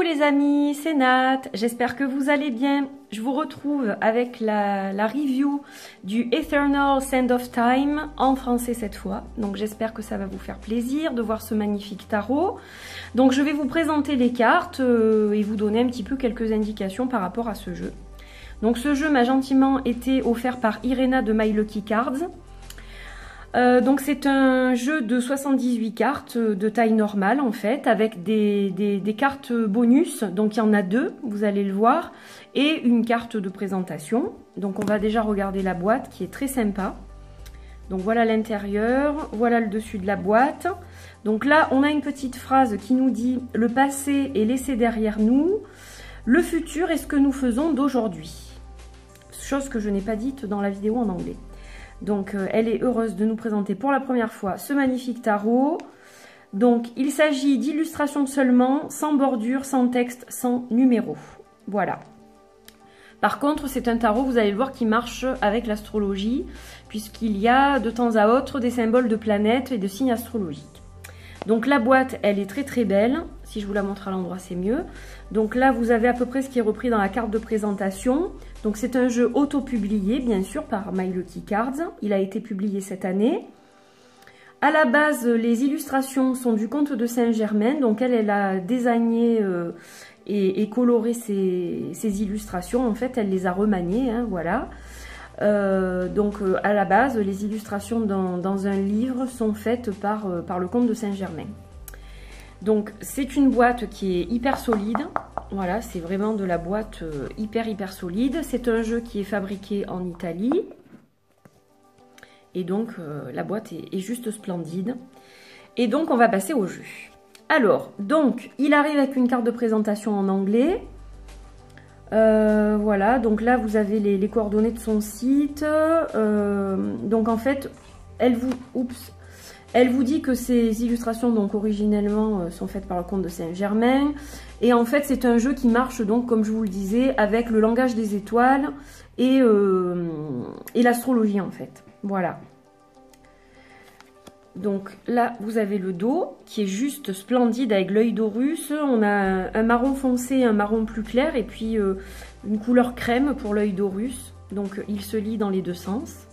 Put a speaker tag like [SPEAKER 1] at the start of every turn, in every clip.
[SPEAKER 1] les amis, c'est Nat, j'espère que vous allez bien. Je vous retrouve avec la review du Eternal Sand of Time, en français cette fois. Donc j'espère que ça va vous faire plaisir de voir ce magnifique tarot. Donc je vais vous présenter les cartes et vous donner un petit peu quelques indications par rapport à ce jeu. Donc ce jeu m'a gentiment été offert par Irena de My Lucky Cards. Donc c'est un jeu de 78 cartes de taille normale en fait, avec des cartes bonus, donc il y en a deux, vous allez le voir, et une carte de présentation. Donc on va déjà regarder la boîte qui est très sympa. Donc voilà l'intérieur, voilà le dessus de la boîte. Donc là on a une petite phrase qui nous dit « Le passé est laissé derrière nous, le futur est ce que nous faisons d'aujourd'hui ». Chose que je n'ai pas dite dans la vidéo en anglais. Donc elle est heureuse de nous présenter pour la première fois ce magnifique tarot. Donc il s'agit d'illustrations seulement, sans bordure, sans texte, sans numéro. Voilà. Par contre c'est un tarot, vous allez le voir, qui marche avec l'astrologie, puisqu'il y a de temps à autre des symboles de planètes et de signes astrologiques. Donc la boîte, elle est très très belle. Si je vous la montre à l'endroit, c'est mieux. Donc là, vous avez à peu près ce qui est repris dans la carte de présentation. Donc c'est un jeu auto-publié, bien sûr, par My Lucky Cards. Il a été publié cette année. À la base, les illustrations sont du Comte de Saint-Germain. Donc elle a désigné et coloré ces illustrations. En fait, elle les a remaniées, hein, voilà. Donc à la base, les illustrations dans un livre sont faites par le Comte de Saint-Germain. Donc c'est une boîte qui est hyper solide, voilà, c'est vraiment de la boîte hyper solide. C'est un jeu qui est fabriqué en Italie et donc la boîte est juste splendide. Et donc on va passer au jeu. Alors, donc il arrive avec une carte de présentation en anglais. Voilà, donc là vous avez les coordonnées de son site. Donc en fait, elle vous dit que ces illustrations, donc originellement, sont faites par le Comte de Saint-Germain. Et en fait, c'est un jeu qui marche, donc, comme je vous le disais, avec le langage des étoiles et l'astrologie, en fait. Voilà. Donc là, vous avez le dos, qui est juste splendide avec l'œil d'Horus. On a un marron foncé, un marron plus clair, et puis une couleur crème pour l'œil d'Horus. Donc, il se lit dans les deux sens.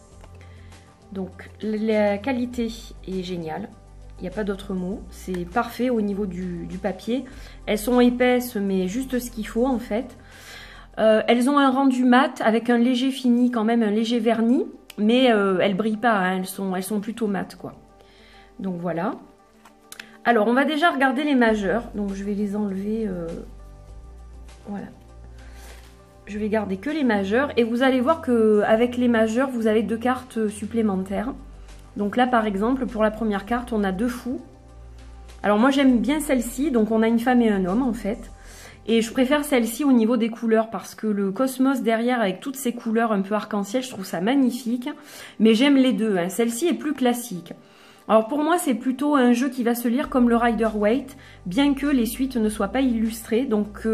[SPEAKER 1] Donc la qualité est géniale, il n'y a pas d'autre mot, c'est parfait au niveau du papier. Elles sont épaisses mais juste ce qu'il faut en fait. Elles ont un rendu mat avec un léger fini quand même, un léger vernis, mais elles brillent pas, hein, elles sont plutôt mat quoi. Donc voilà. Alors on va déjà regarder les majeurs, donc je vais les enlever, voilà. Je vais garder que les majeurs et vous allez voir qu'avec les majeurs, vous avez deux cartes supplémentaires. Donc là, par exemple, pour la première carte, on a deux fous. Alors moi, j'aime bien celle-ci. Donc on a une femme et un homme, en fait. Et je préfère celle-ci au niveau des couleurs parce que le cosmos derrière, avec toutes ces couleurs un peu arc-en-ciel, je trouve ça magnifique. Mais j'aime les deux, hein. Celle-ci est plus classique. Alors pour moi, c'est plutôt un jeu qui va se lire comme le Rider-Waite, bien que les suites ne soient pas illustrées. Donc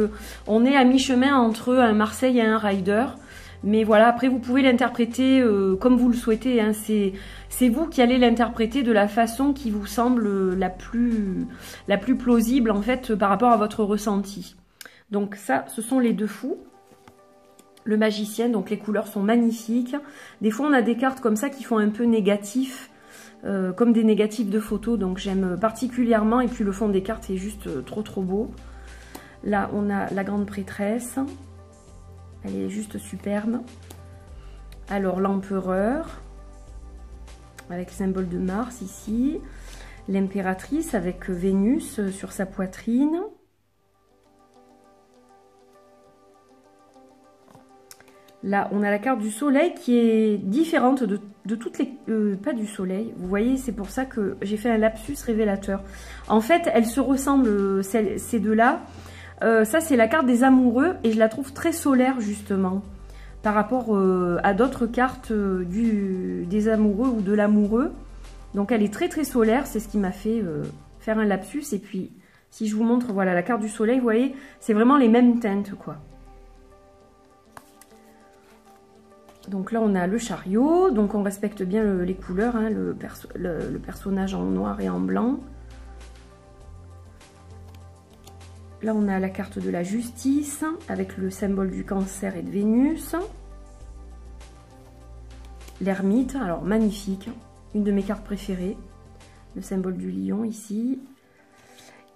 [SPEAKER 1] on est à mi-chemin entre un Marseille et un Rider. Mais voilà, après vous pouvez l'interpréter comme vous le souhaitez. Hein. C'est vous qui allez l'interpréter de la façon qui vous semble la plus plausible en fait par rapport à votre ressenti. Donc ça, ce sont les deux fous. Le magicien, donc les couleurs sont magnifiques. Des fois on a des cartes comme ça qui font un peu négatif. Comme des négatifs de photos, donc j'aime particulièrement, et puis le fond des cartes est juste trop beau. Là on a la grande prêtresse, elle est juste superbe. Alors l'empereur avec le symbole de Mars ici, l'impératrice avec Vénus sur sa poitrine. Là, on a la carte du soleil qui est différente de toutes les... pas du soleil, vous voyez, c'est pour ça que j'ai fait un lapsus révélateur. En fait, elles se ressemblent, ces deux-là. Ça, c'est la carte des amoureux et je la trouve très solaire, justement, par rapport à d'autres cartes des amoureux ou de l'amoureux. Donc, elle est très solaire, c'est ce qui m'a fait faire un lapsus. Et puis, si je vous montre, voilà, la carte du soleil, vous voyez, c'est vraiment les mêmes teintes, quoi. Donc là, on a le chariot, donc on respecte bien les couleurs, hein, le personnage en noir et en blanc. Là, on a la carte de la justice avec le symbole du cancer et de Vénus. L'ermite, alors magnifique, une de mes cartes préférées. Le symbole du lion ici.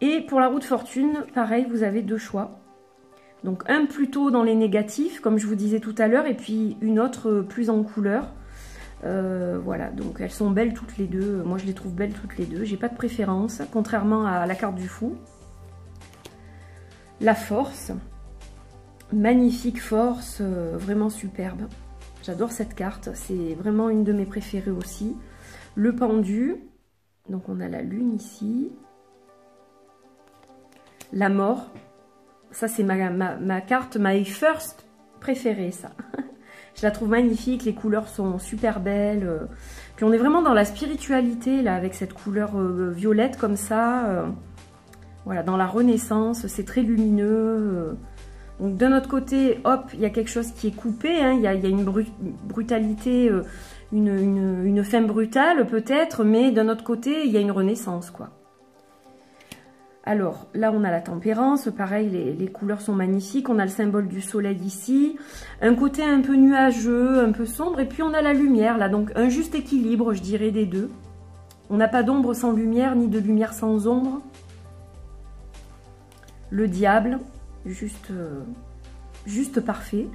[SPEAKER 1] Et pour la roue de fortune, pareil, vous avez deux choix. Donc un plutôt dans les négatifs, comme je vous disais tout à l'heure, et puis une autre plus en couleur. Voilà, donc elles sont belles toutes les deux. Moi, je les trouve belles toutes les deux. J'ai pas de préférence, contrairement à la carte du fou. La force, magnifique force, vraiment superbe. J'adore cette carte, c'est vraiment une de mes préférées aussi. Le pendu, donc on a la lune ici. La mort, ça c'est ma carte, my first préférée ça. Je la trouve magnifique, les couleurs sont super belles. Puis on est vraiment dans la spiritualité là, avec cette couleur violette comme ça. Voilà, dans la renaissance, c'est très lumineux. Donc d'un autre côté, hop, il y a quelque chose qui est coupé, hein, il y a une brutalité, une fin brutale peut-être, mais d'un autre côté, il y a une renaissance, quoi. Alors, là, on a la tempérance, pareil, les couleurs sont magnifiques, on a le symbole du soleil ici, un côté un peu nuageux, un peu sombre, et puis on a la lumière, là, donc un juste équilibre, je dirais, des deux. On n'a pas d'ombre sans lumière, ni de lumière sans ombre. Le diable, juste parfait.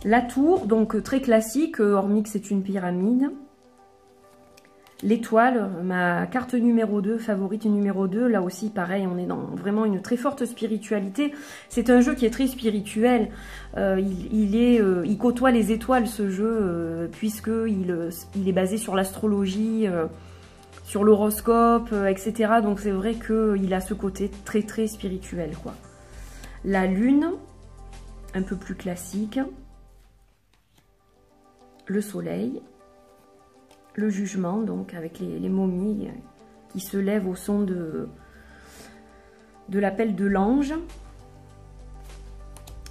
[SPEAKER 1] La tour, donc très classique, hormis que c'est une pyramide. L'étoile, ma carte numéro 2, favorite numéro 2, là aussi pareil, on est dans vraiment une très forte spiritualité. C'est un jeu qui est très spirituel, il côtoie les étoiles ce jeu, puisqu'il est basé sur l'astrologie, sur l'horoscope, etc. Donc c'est vrai qu'il a ce côté très très spirituel, quoi. La lune, un peu plus classique. Le soleil. Le jugement, donc avec les momies qui se lèvent au son de l'appel de l'ange.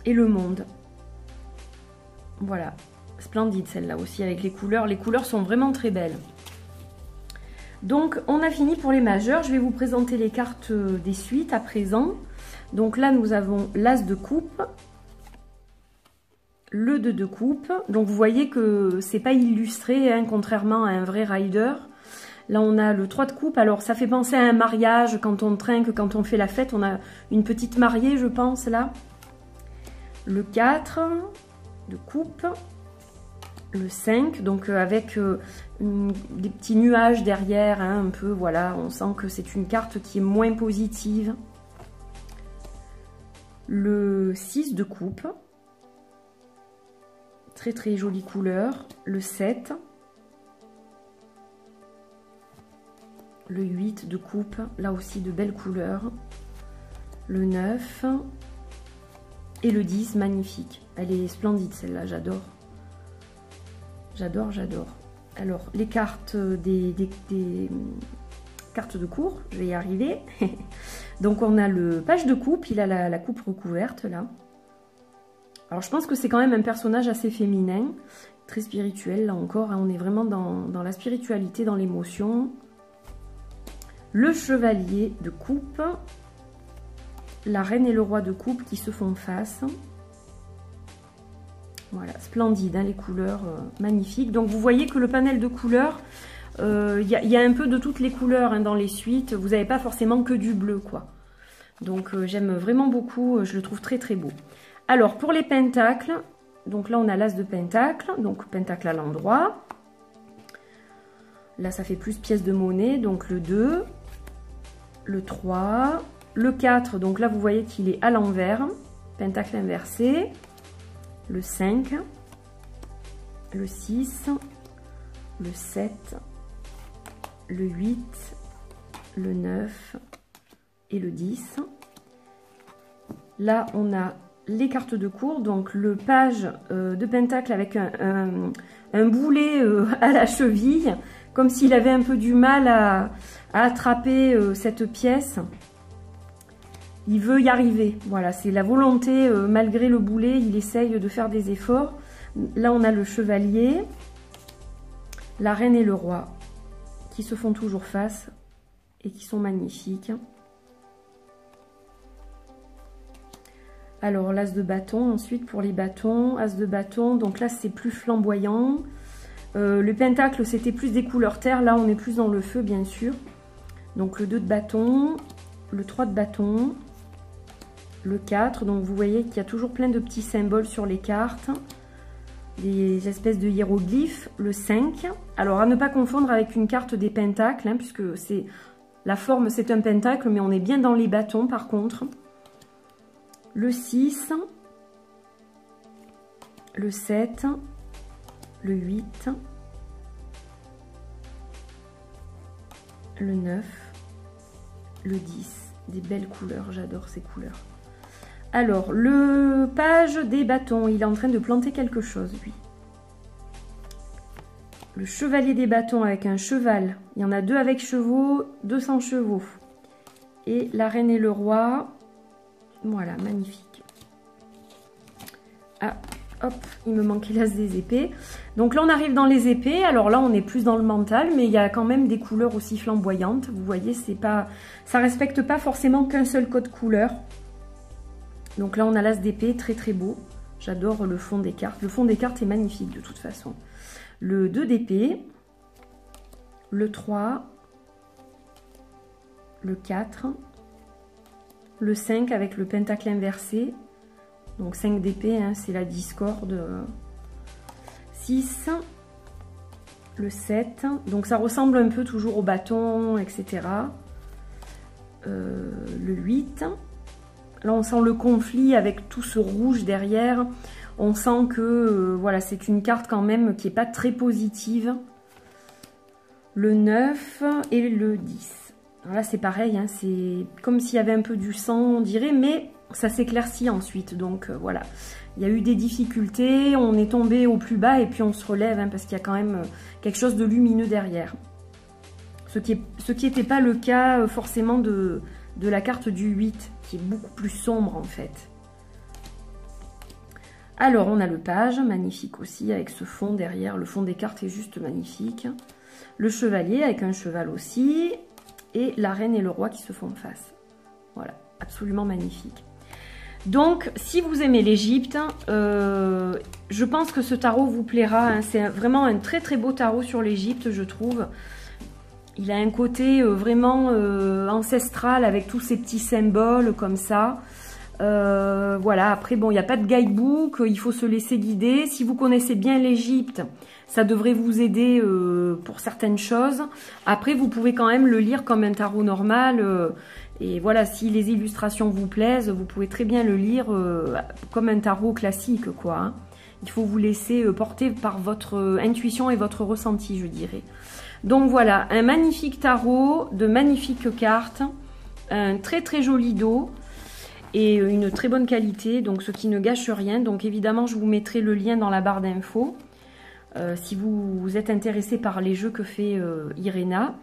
[SPEAKER 1] Et le monde. Voilà, splendide celle-là aussi avec les couleurs. Les couleurs sont vraiment très belles. Donc on a fini pour les majeurs. Je vais vous présenter les cartes des suites à présent. Donc là nous avons l'as de coupe. Le 2 de coupe, donc vous voyez que c'est pas illustré, hein, contrairement à un vrai rider. Là on a le 3 de coupe, alors ça fait penser à un mariage, quand on trinque, quand on fait la fête, on a une petite mariée je pense là. Le 4 de coupe, le 5, donc avec des petits nuages derrière, hein, un peu, voilà, on sent que c'est une carte qui est moins positive. Le 6 de coupe. Très très jolie couleur. Le 7. Le 8 de coupe. Là aussi de belles couleurs. Le 9. Et le 10, magnifique. Elle est splendide celle-là, j'adore. J'adore, j'adore. Alors, les cartes des cartes de cours, je vais y arriver. Donc on a le page de coupe, il a la coupe recouverte là. Alors je pense que c'est quand même un personnage assez féminin, très spirituel là encore, hein, on est vraiment dans la spiritualité, dans l'émotion. Le chevalier de coupe, la reine et le roi de coupe qui se font face. Voilà, splendide, hein, les couleurs magnifiques. Donc vous voyez que le panel de couleurs, y a un peu de toutes les couleurs, hein, dans les suites, vous n'avez pas forcément que du bleu, quoi. Donc j'aime vraiment beaucoup, je le trouve très très beau. Alors, pour les pentacles, donc là, on a l'as de pentacle, donc pentacle à l'endroit. Là, ça fait plus pièce de monnaie, donc le 2, le 3, le 4, donc là, vous voyez qu'il est à l'envers, pentacle inversé, le 5, le 6, le 7, le 8, le 9 et le 10. Là, on a les cartes de cours, donc le page de pentacle avec un boulet à la cheville, comme s'il avait un peu du mal à attraper cette pièce. Il veut y arriver, voilà, c'est la volonté, malgré le boulet, il essaye de faire des efforts. Là on a le chevalier, la reine et le roi, qui se font toujours face et qui sont magnifiques. Alors, l'as de bâton, ensuite pour les bâtons, as de bâton, donc là c'est plus flamboyant. Le pentacle c'était plus des couleurs terre, là on est plus dans le feu bien sûr. Donc le 2 de bâton, le 3 de bâton, le 4, donc vous voyez qu'il y a toujours plein de petits symboles sur les cartes, des espèces de hiéroglyphes, le 5. Alors à ne pas confondre avec une carte des pentacles, hein, puisque c'est la forme c'est un pentacle, mais on est bien dans les bâtons par contre. Le 6, le 7, le 8, le 9, le 10. Des belles couleurs, j'adore ces couleurs. Alors, le page des bâtons, il est en train de planter quelque chose, lui. Le chevalier des bâtons avec un cheval. Il y en a 2 avec chevaux, 2 sans chevaux. Et la reine et le roi. Voilà, magnifique. Ah, hop, il me manquait l'as des épées. Donc là, on arrive dans les épées. Alors là, on est plus dans le mental, mais il y a quand même des couleurs aussi flamboyantes. Vous voyez, c'est pas, ça respecte pas forcément qu'un seul code couleur. Donc là, on a l'as d'épée, très très beau. J'adore le fond des cartes. Le fond des cartes est magnifique de toute façon. Le 2 d'épée, le 3, le 4, le 5 avec le pentacle inversé. Donc 5 d'épée, hein, c'est la discorde. 6, le 7. Donc ça ressemble un peu toujours au bâton, etc. Le 8. Là, on sent le conflit avec tout ce rouge derrière. On sent que voilà, c'est une carte quand même qui n'est pas très positive. Le 9 et le 10. Alors là, c'est pareil, hein, c'est comme s'il y avait un peu du sang, on dirait, mais ça s'éclaircit ensuite. Donc voilà, il y a eu des difficultés, on est tombé au plus bas et puis on se relève, hein, parce qu'il y a quand même quelque chose de lumineux derrière. Ce qui n'était pas le cas forcément de la carte du 8, qui est beaucoup plus sombre en fait. Alors, on a le page, magnifique aussi, avec ce fond derrière. Le fond des cartes est juste magnifique. Le chevalier, avec un cheval aussi. Et la reine et le roi qui se font face. Voilà, absolument magnifique. Donc, si vous aimez l'Égypte, je pense que ce tarot vous plaira. Hein. C'est vraiment un très très beau tarot sur l'Égypte, je trouve. Il a un côté vraiment ancestral avec tous ces petits symboles comme ça. Voilà, après bon, il n'y a pas de guidebook, il faut se laisser guider. Si vous connaissez bien l'Égypte, ça devrait vous aider pour certaines choses. Après, vous pouvez quand même le lire comme un tarot normal. Et voilà, si les illustrations vous plaisent, vous pouvez très bien le lire comme un tarot classique, quoi. Hein. Il faut vous laisser porter par votre intuition et votre ressenti, je dirais. Donc voilà, un magnifique tarot, de magnifiques cartes, un très très joli dos et une très bonne qualité, donc ce qui ne gâche rien. Donc évidemment, je vous mettrai le lien dans la barre d'infos si vous êtes intéressé par les jeux que fait Irena.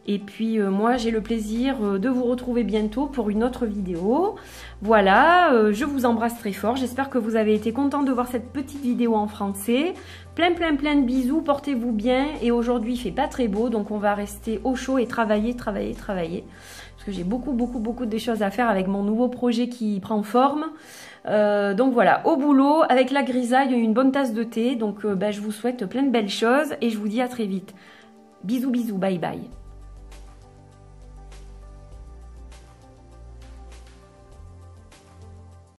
[SPEAKER 1] Et puis moi, j'ai le plaisir de vous retrouver bientôt pour une autre vidéo. Voilà, je vous embrasse très fort. J'espère que vous avez été content de voir cette petite vidéo en français. Plein de bisous, portez-vous bien. Et aujourd'hui, il fait pas très beau, donc on va rester au chaud et travailler. Parce que j'ai beaucoup de choses à faire avec mon nouveau projet qui prend forme. Donc voilà, au boulot, avec la grisaille, une bonne tasse de thé. Donc je vous souhaite plein de belles choses et je vous dis à très vite. Bisous, bye bye.